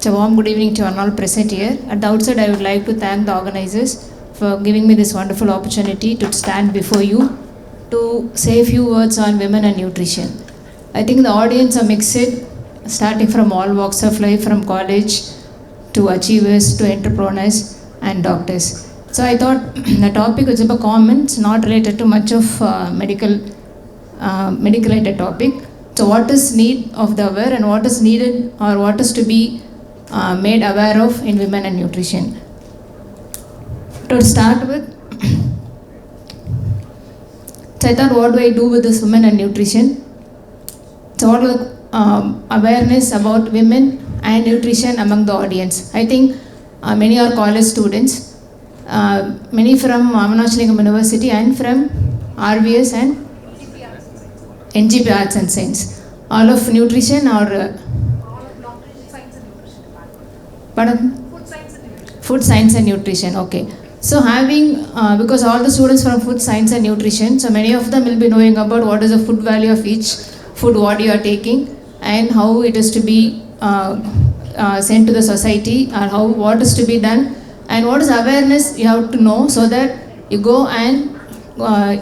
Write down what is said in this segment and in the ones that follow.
A warm good evening to all present here. At the outset, I would like to thank the organizers for giving me this wonderful opportunity to stand before you to say a few words on women and nutrition. I think the audience are mixed, starting from all walks of life, from college to achievers to entrepreneurs and doctors. So I thought the topic was about comments, not related to much of medical related topic. So what is need of the aware and what is needed or what is to be made aware of in women and nutrition. To start with, so I thought, what do I do with this women and nutrition? So what is awareness about women and nutrition among the audience? I think many are college students, many from Manonmani University and from RVS and NGP Arts and Science. All of nutrition or Food science and nutrition, okay. So having, because all the students from food science and nutrition, so many of them will be knowing about what is the food value of each food what you are taking and how it is to be sent to the society or what is to be done and what is awareness you have to know so that you go and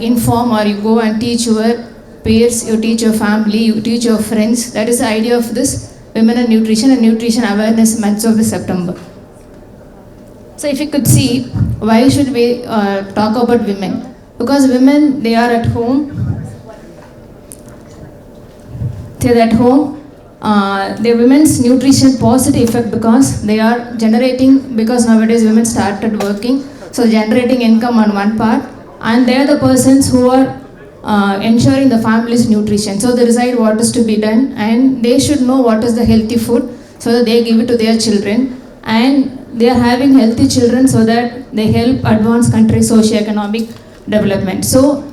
inform or you go and teach your peers, you teach your family, you teach your friends. That is the idea of this Women and Nutrition Awareness Month of September. So if you could see, why should we talk about women? Because women, they are at home. They're at home. The women's nutrition positive effect because they are generating, because nowadays women started working, so generating income on one part, and they are the persons who are ensuring the family's nutrition. So they decide what is to be done and they should know what is the healthy food so that they give it to their children, and they are having healthy children so that they help advance country socio-economic development. So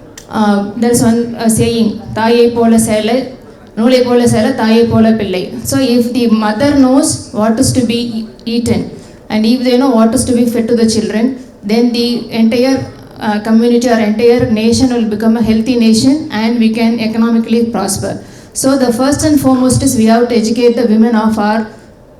there is one saying, Thayai pola sela, Nulai pola sela, Thayai pola pillai. So if the mother knows what is to be eaten and if they know what is to be fed to the children, then the entire community or entire nation will become a healthy nation and we can economically prosper. So the first and foremost is we have to educate the women of our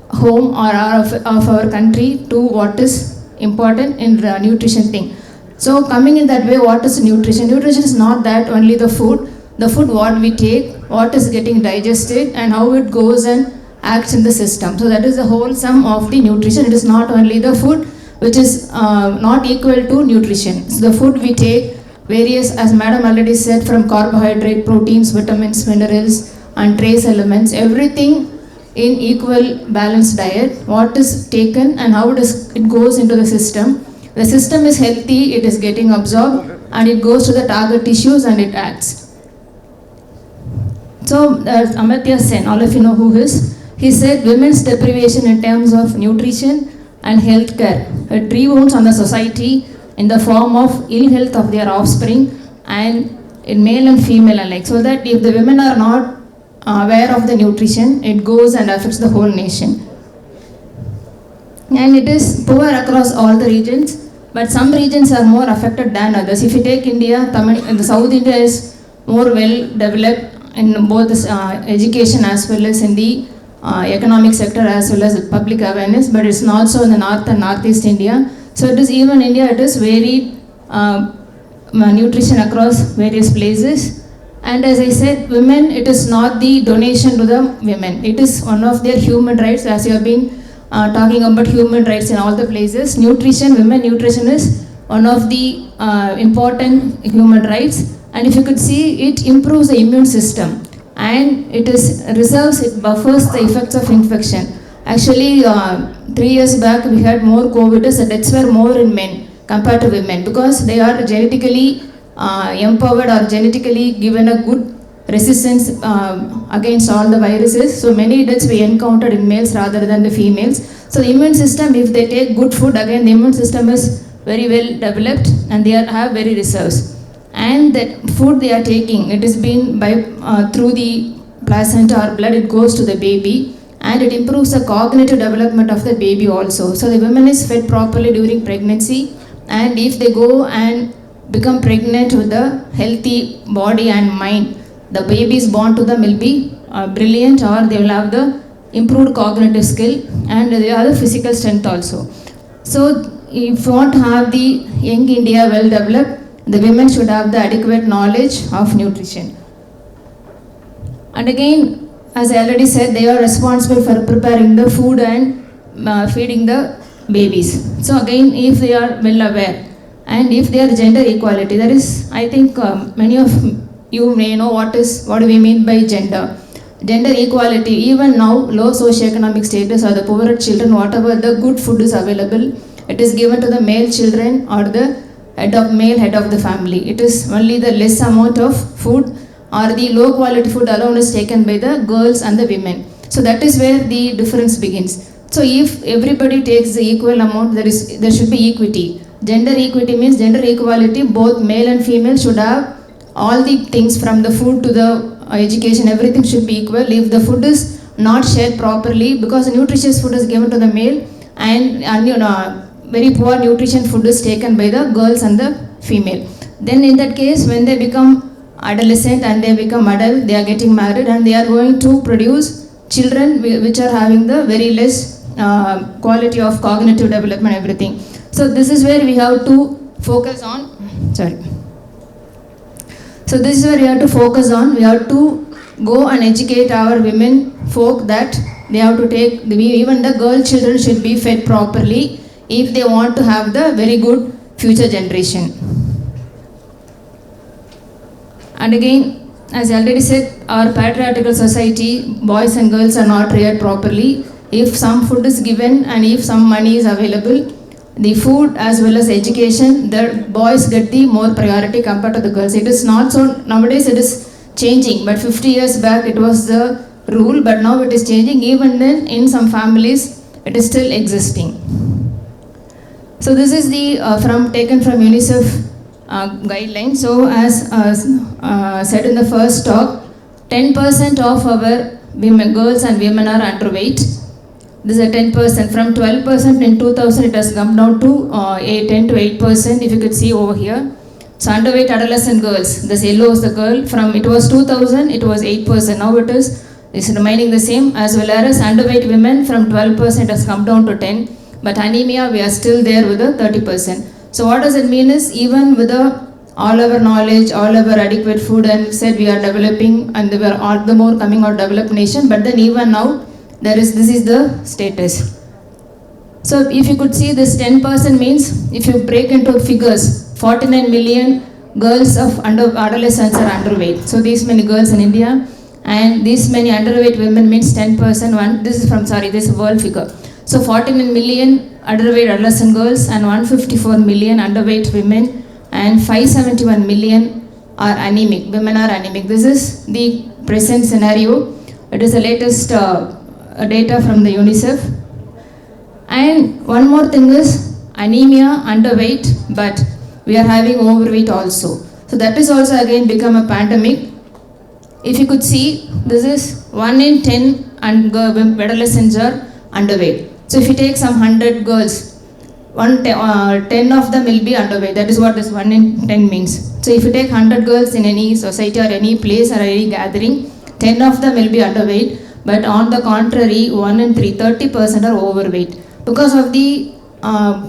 home or of our country to what is important in the nutrition thing. So coming in that way, what is nutrition? Nutrition is not that only the food what we take, what is getting digested and how it goes and acts in the system. So that is the whole sum of the nutrition. It is not only the food which is not equal to nutrition. So the food we take various, as madam already said, from carbohydrate, proteins, vitamins, minerals and trace elements, everything in equal balanced diet, what is taken and how it goes into the system. The system is healthy, it is getting absorbed and it goes to the target tissues and it acts. So Amartya Sen, all of you know who he is. He said women's deprivation in terms of nutrition and healthcare, it rebounds on the society in the form of ill health of their offspring and in male and female alike. So that if the women are not aware of the nutrition, it goes and affects the whole nation. And it is poor across all the regions, but some regions are more affected than others. If you take India, the South India is more well developed in both education as well as in the economic sector as well as public awareness, but it's not so in the North and Northeast India. So it is even India, it is varied nutrition across various places. And as I said, women, it is not the donation to the women. It is one of their human rights, as you have been talking about human rights in all the places. Nutrition, women nutrition is one of the important human rights. And if you could see, it improves the immune system. And it buffers the effects of infection. Actually, 3 years back, we had more COVID, the deaths were more in men compared to women because they are genetically empowered or genetically given a good resistance against all the viruses. So many deaths we encountered in males rather than the females. So the immune system, if they take good food, again the immune system is very well developed and they have very reserves. And that food they are taking, it is been by through the placenta or blood, it goes to the baby and it improves the cognitive development of the baby also. So the woman is fed properly during pregnancy, and if they go and become pregnant with a healthy body and mind, the babies born to them will be brilliant, or they will have the improved cognitive skill, and the other physical strength also. So if you want to have the young India well developed, the women should have the adequate knowledge of nutrition. And again, as I already said, they are responsible for preparing the food and feeding the babies. So again, if they are well aware, and if they are gender equality, there is, I think many of you may know what do we mean by gender. Gender equality, even now, low socioeconomic status or the poorer children, whatever the good food is available, it is given to the male children or the male head of the family. It is only the less amount of food or the low quality food alone is taken by the girls and the women. So that is where the difference begins. So if everybody takes the equal amount, there should be equity. Gender equity means gender equality, both male and female should have all the things from the food to the education, everything should be equal. If the food is not shared properly, because nutritious food is given to the male and very poor nutrition food is taken by the girls and the female, then in that case, when they become adolescent and they become adult, they are getting married and they are going to produce children which are having the very less quality of cognitive development, everything. So this is where we have to focus on. So this is where we have to focus on. We have to go and educate our women folk that they have to take, even the girl children should be fed properly if they want to have the very good future generation. And again, as I already said, our patriarchal society, boys and girls are not reared properly. If some food is given and if some money is available, the food as well as education, the boys get the more priority compared to the girls. It is not so, nowadays it is changing, but 50 years back it was the rule, but now it is changing. Even then, in some families, it is still existing. So this is the taken from UNICEF guideline. So as said in the first talk, 10% of our women, girls and women are underweight. This is a 10%. From 12% in 2000, it has come down to 10 to 8%. If you could see over here. So underweight adolescent girls. This yellow is the girl. From it was 2000, it was 8%. Now it is remaining the same. As well as underweight women, from 12% it has come down to 10. But anemia, we are still there with the 30%. So what does it mean is, even with all our knowledge, all our adequate food, and said we are developing and we are all the more coming out developed nation, but then even now, this is the status. So if you could see, this 10% means, if you break into figures, 49 million girls of adolescents are underweight. So these many girls in India and these many underweight women means 10%. This is world figure. So 49 million underweight adolescent girls and 154 million underweight women and 571 million are anemic. Women are anemic. This is the present scenario. It is the latest data from the UNICEF. And one more thing is anemia, underweight, but we are having overweight also. So that is also again become a pandemic. If you could see, this is 1 in 10 adolescents are underweight. So if you take some 100 girls, 10 of them will be underweight. That is what this 1 in 10 means. So if you take 100 girls in any society or any place or any gathering, 10 of them will be underweight. But on the contrary, 1 in 3, 30% are overweight. Because of the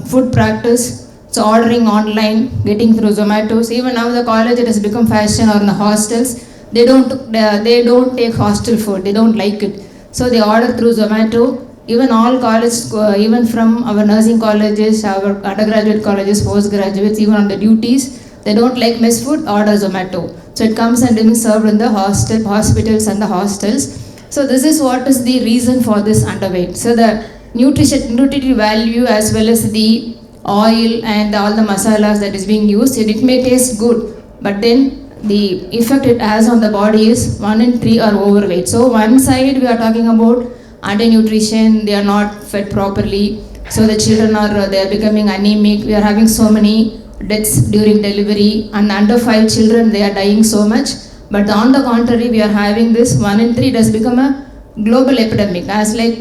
food practice, so ordering online, getting through Zomatos, even now the college, it has become fashion, or in the hostels, they don't take hostel food, they don't like it. So they order through Zomato. Even all college, even from our nursing colleges, our undergraduate colleges, postgraduates, even on the duties, they don't like mess food, order Zomato. So it comes and being served in the hospitals and the hostels. So this is what is the reason for this underweight. So the nutritive value as well as the oil and all the masalas that is being used, it may taste good, but then the effect it has on the body is 1 in 3 are overweight. So one side we are talking about undernutrition, they are not fed properly, so the children they are becoming anemic. We are having so many deaths during delivery, and under 5 children they are dying so much. But on the contrary, we are having this 1 in 3, it has become a global epidemic. As like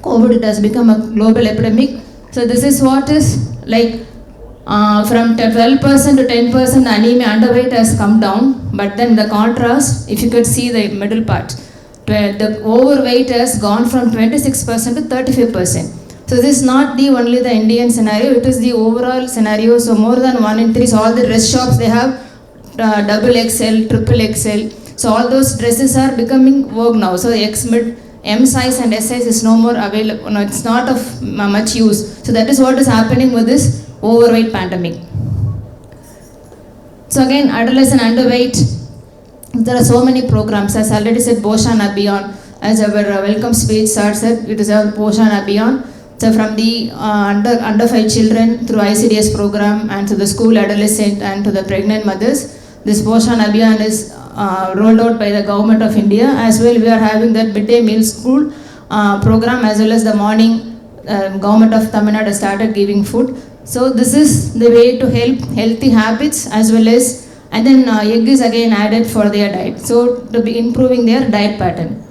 COVID, it has become a global epidemic. So this is what is like from 12% to 10%, the anemia underweight has come down. But then the contrast, if you could see the middle part, the overweight has gone from 26% to 35%. So this is not the only the Indian scenario, it is the overall scenario. So more than 1 in 3, so all the dress shops, they have double XL, triple XL. So all those dresses are becoming vogue now. So X mid, M size and S size is no more available. No, it's not of much use. So that is what is happening with this overweight pandemic. So again, adolescent underweight. There are so many programs. As I already said, Poshan Abhiyan, as our welcome speech sir said, it is our Poshan Abhiyan. So from the under 5 children through ICDS program and to the school adolescent and to the pregnant mothers, this Poshan Abhiyan is rolled out by the government of India. As well, we are having that midday meal school program, as well as the morning government of Tamil Nadu started giving food. So this is the way to help healthy habits, as well as, and then egg is again added for their diet. So to be improving their diet pattern.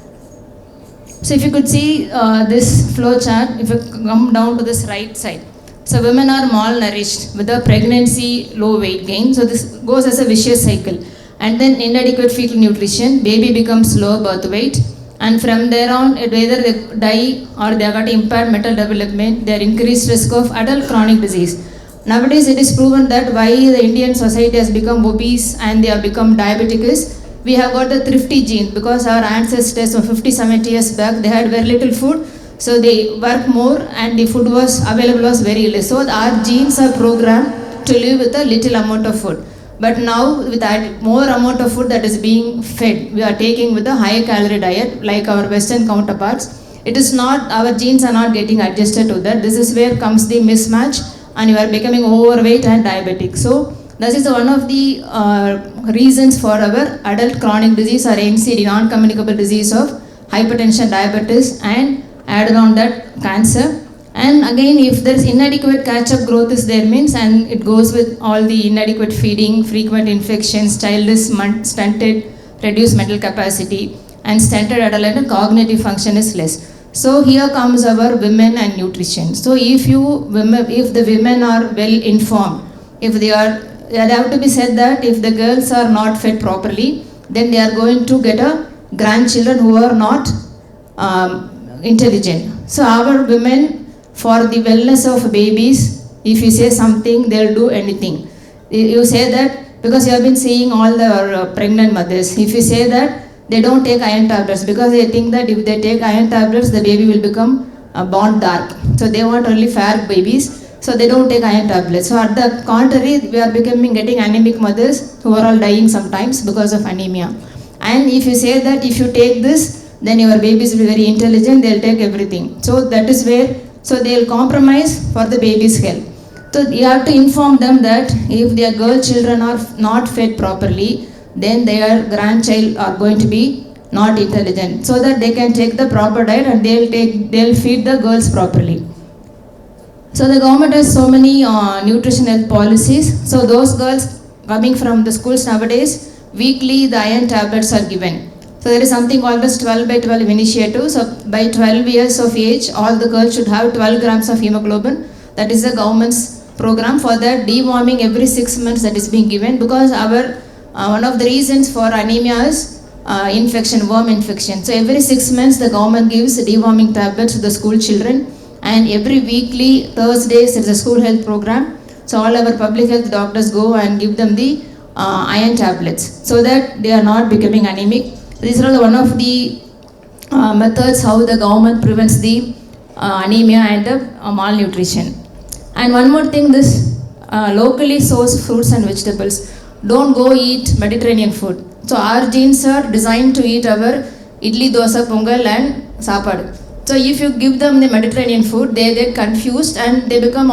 So if you could see this flow chart, if you come down to this right side. So women are malnourished with a pregnancy, low weight gain. So this goes as a vicious cycle. And then inadequate fetal nutrition, baby becomes low birth weight. And from there on, either they die or they have got impaired mental development, they are increased risk of adult chronic disease. Nowadays it is proven that why the Indian society has become obese and they have become diabetic is, we have got the thrifty gene, because our ancestors of 50-70 years back, they had very little food, so they work more and the food was available was very less. So our genes are programmed to live with a little amount of food. But now with that more amount of food that is being fed, we are taking with a high calorie diet like our Western counterparts. It is not, our genes are not getting adjusted to that. This is where comes the mismatch and you are becoming overweight and diabetic. So this is one of the reasons for our adult chronic disease or NCD, non-communicable disease of hypertension, diabetes, and added on that cancer. And again, if there is inadequate catch-up growth is there means, and it goes with all the inadequate feeding, frequent infections, child is stunted, reduced mental capacity, and stunted adolescent cognitive function is less. So here comes our women and nutrition. So if the women are well informed, if they have to be said that if the girls are not fed properly, then they are going to get a grandchildren who are not intelligent. So our women, for the wellness of babies, if you say something, they'll do anything. You say that because you have been seeing all the pregnant mothers. If you say that, they don't take iron tablets because they think that if they take iron tablets, the baby will become born dark. So they want only fair babies. So they don't take iron tablets. So at the contrary, we are getting anemic mothers who are all dying sometimes because of anemia. And if you say that if you take this, then your babies will be very intelligent, they'll take everything. So that is where, so they'll compromise for the baby's health. So you have to inform them that if their girl children are not fed properly, then their grandchild are going to be not intelligent, so that they can take the proper diet and they'll feed the girls properly. So the government has so many nutritional policies. So those girls coming from the schools nowadays, weekly the iron tablets are given. So there is something called as 12 by 12 initiative. So by 12 years of age, all the girls should have 12 grams of hemoglobin. That is the government's program. For that, deworming every 6 months that is being given, because our one of the reasons for anemia is infection, worm infection. So every 6 months the government gives deworming tablets to the school children, and every weekly Thursdays there is a school health program. So all our public health doctors go and give them the iron tablets so that they are not becoming anemic. These are one of the methods how the government prevents the anemia and the malnutrition. And one more thing, this locally sourced fruits and vegetables. Don't go eat Mediterranean food. So our genes are designed to eat our idli, dosa, pongal and sapad. So if you give them the Mediterranean food, they get confused and they become,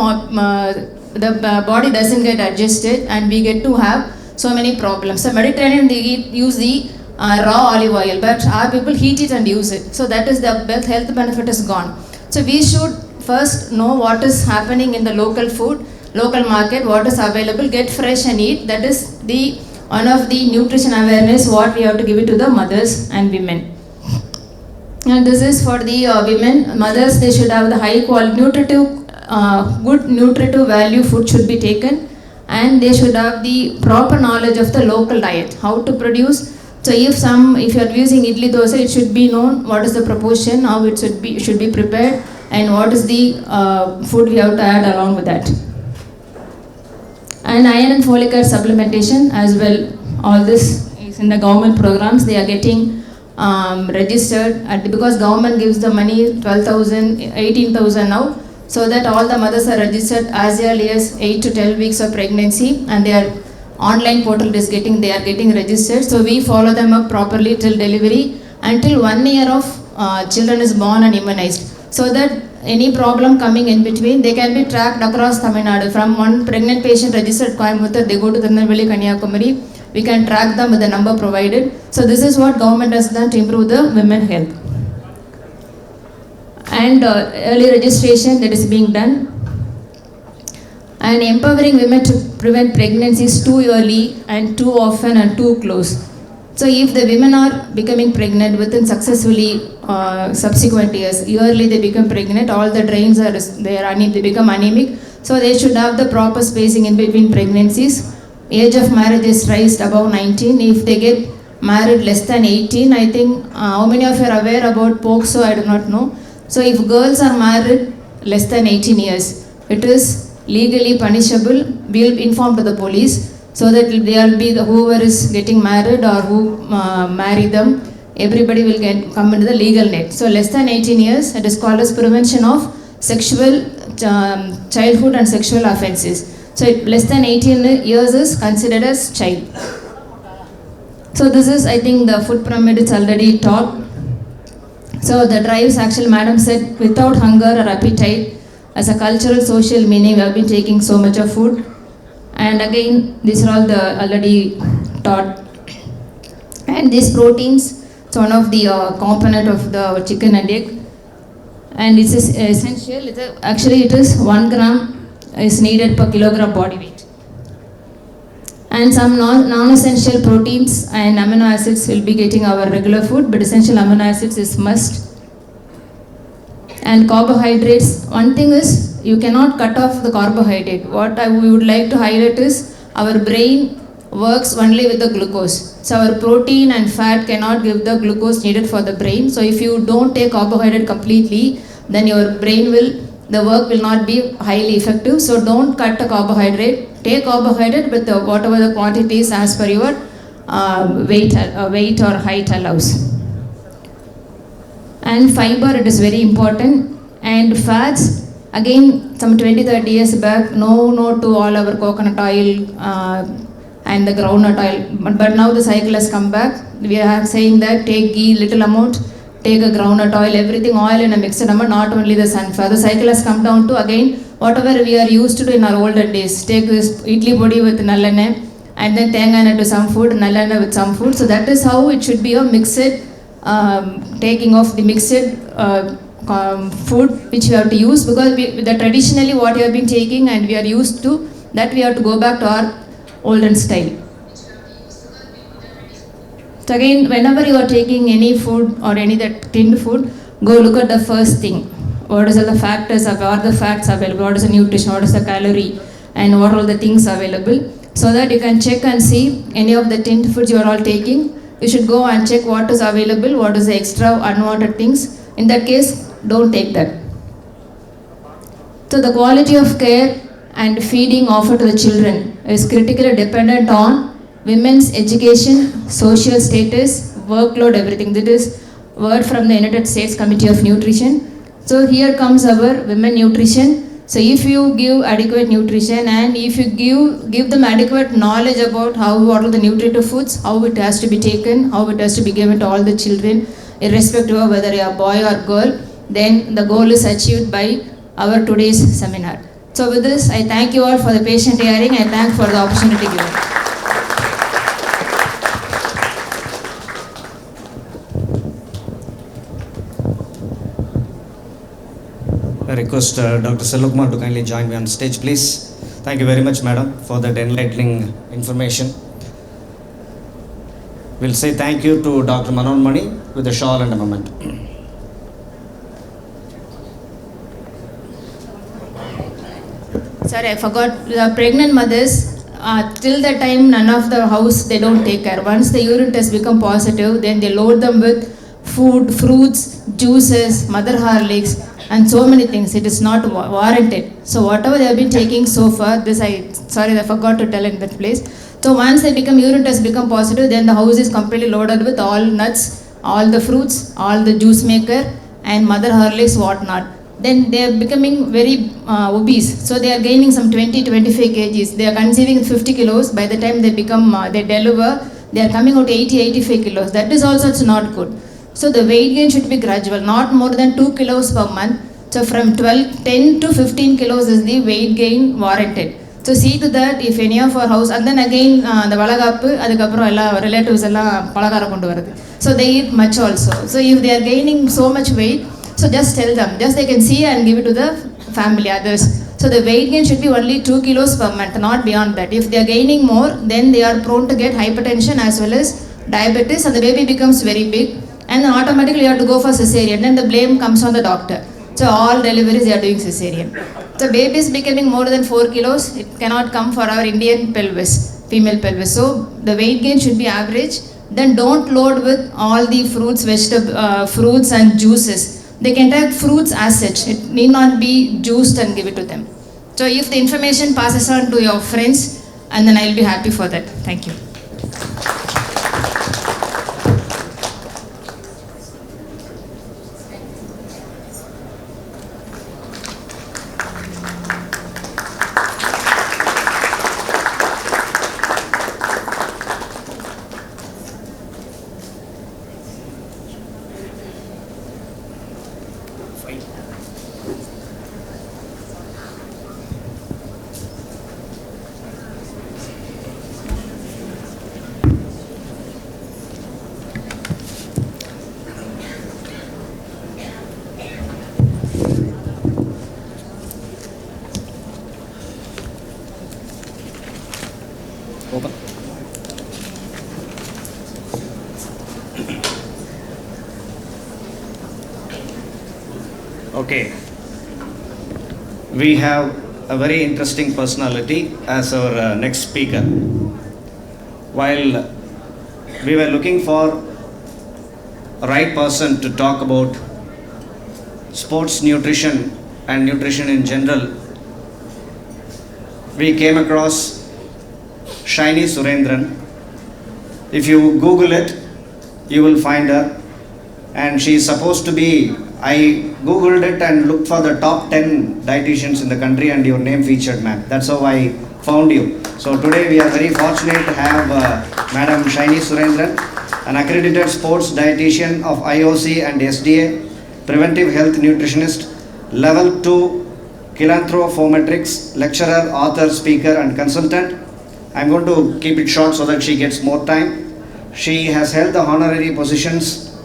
the body doesn't get adjusted and we get to have so many problems. So Mediterranean, they use the raw olive oil, but our people heat it and use it. So that is the health benefit is gone. So we should first know what is happening in the local food, local market, what is available, get fresh and eat. That is the one of the nutrition awareness what we have to give it to the mothers and women. And this is for the women. Mothers, they should have the high quality nutritive, good nutritive value food should be taken, and they should have the proper knowledge of the local diet, how to produce So if you are using idli dosa, it should be known what is the proportion, how it should be prepared, and what is the food we have to add along with that. And iron and folic acid supplementation as well. All this is in the government programs. They are getting registered because government gives the money 12,000, 18,000 now, so that all the mothers are registered as early as 8 to 12 weeks of pregnancy, and their online portal they are getting registered. So we follow them up properly till delivery, until 1 year of children is born and immunized, so that any problem coming in between, they can be tracked across Tamil Nadu. From one pregnant patient registered Coimbatore, they go to Tirunelveli, Kanyakumari, we can track them with the number provided. So this is what government has done to improve the women health. And early registration that is being done. And empowering women to prevent pregnancies too early and too often and too close. So if the women are becoming pregnant within successfully subsequent years, yearly they become pregnant, all the drains they become anemic. So they should have the proper spacing in between pregnancies. Age of marriage is raised above 19. If they get married less than 18, I think how many of you are aware about POCSO, I do not know. So if girls are married less than 18 years, it is legally punishable. We will inform to the police, so that there will be whoever is getting married or who marry them, everybody will come into the legal net. So less than 18 years, it is called as prevention of sexual childhood and sexual offences. So less than 18 years is considered as child. So this is, I think, the food pyramid is already taught. So the drives, actually madam said, without hunger or appetite, as a cultural social meaning, we have been taking so much of food. And again, these are all the already taught. And these proteins, it's one of the component of the chicken and egg. And it's essential. Actually, it is 1 gram is needed per kilogram body weight. And some non-essential proteins and amino acids will be getting our regular food, but essential amino acids is must. And carbohydrates, one thing is, you cannot cut off the carbohydrate. What we would like to highlight is, our brain works only with the glucose. So our protein and fat cannot give the glucose needed for the brain. So if you don't take carbohydrate completely, then your brain the work will not be highly effective. So don't cut the carbohydrate. Take carbohydrate with whatever the quantity is as per your weight or height allows. And fiber, it is very important. And fats, again, some 20-30 years back, no to all our coconut oil and the groundnut oil. But now the cycle has come back. We are saying that take ghee, little amount, take a groundnut oil, everything oil in a mixed amount, not only the sunflower. The cycle has come down to, again, whatever we are used to do in our olden days. Take this idli podi with nallanai, and then thengai to some food, nallanai with some food. So that is how it should be a mixed, taking of the mixed food which we have to use, because traditionally what we have been taking and we are used to, that we have to go back to our olden style. So again, whenever you are taking any food or any that tinned food, go look at the first thing. What is the factors, what are the facts available, what is the nutrition, what is the calorie, and what are all the things available, so that you can check and see any of the tinned foods you are all taking. You should go and check what is available, what is the extra unwanted things. In that case, don't take that. So the quality of care and feeding offered to the children is critically dependent on women's education, social status, workload, everything. That is word from the United States Committee of Nutrition. So here comes our women nutrition. So if you give adequate nutrition, and if you give them adequate knowledge about what are the nutritive foods, how it has to be taken, how it has to be given to all the children, irrespective of whether you are boy or girl, then the goal is achieved by our today's seminar. So with this, I thank you all for the patient hearing. I thank for the opportunity given. I request Dr. Selvakumar to kindly join me on stage, please. Thank you very much, madam, for that enlightening information. We'll say thank you to Dr. Manonmani with a shawl and a moment. Sorry, I forgot. The pregnant mothers, till the time none of the house they don't take care. Once the urine test become positive, then they load them with food, fruits, juices, mother Horlicks, and so many things. It is not warranted. So whatever they have been taking so far, I forgot to tell in that place. So once they become urine test become positive, then the house is completely loaded with all nuts, all the fruits, all the juice maker, and mother Horlicks, whatnot. Then they are becoming very obese. So they are gaining some 20-25 kgs. They are conceiving 50 kilos. By the time they become, they deliver, they are coming out 80-85 kilos. That is also it's not good. So the weight gain should be gradual, not more than 2 kilos per month. So from 10 to 15 kilos is the weight gain warranted. So see to that if any of our house, and then again the valagappu, adukaprom ella relatives ella palakara kondu varudhu. So they eat much also. So if they are gaining so much weight, so just tell them, just they can see and give it to the family others. So the weight gain should be only 2 kilos per month, not beyond that. If they are gaining more, then they are prone to get hypertension as well as diabetes, and the baby becomes very big, and then automatically you have to go for cesarean. Then the blame comes on the doctor. So all deliveries they are doing cesarean. So baby is becoming more than 4 kilos. It cannot come for our Indian pelvis, female pelvis. So the weight gain should be average. Then don't load with all the fruits and juices. They can take fruits as such. It need not be juiced and give it to them. So if the information passes on to your friends, and then I'll be happy for that. Thank you. Open. Okay. We have a very interesting personality as our next speaker. While we were looking for a right person to talk about sports nutrition and nutrition in general, we came across Shiny Surendran. If you Google it, you will find her, and she is supposed to be, I Googled it and looked for the top 10 dietitians in the country, and your name featured, ma'am. That's how I found you. So today we are very fortunate to have Madam Shiny Surendran, an accredited sports dietitian of IOC and SDA, preventive health nutritionist, level 2 philanthropometrics, lecturer, author, speaker and consultant. I'm going to keep it short so that she gets more time. She has held the honorary positions: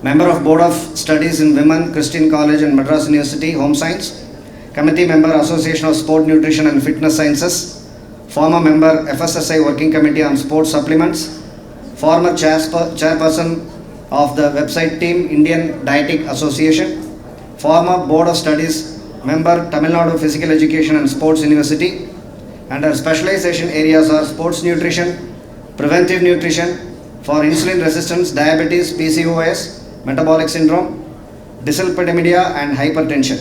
member of Board of Studies in Women, Christian College and Madras University, Home Science, committee member, Association of Sport Nutrition and Fitness Sciences, former member, FSSI Working Committee on Sports Supplements, former chairperson of the website team, Indian Dietetic Association, former Board of Studies member, Tamil Nadu Physical Education and Sports University, and her specialization areas are sports nutrition, preventive nutrition for insulin resistance, diabetes, PCOS, metabolic syndrome, dyslipidemia and hypertension.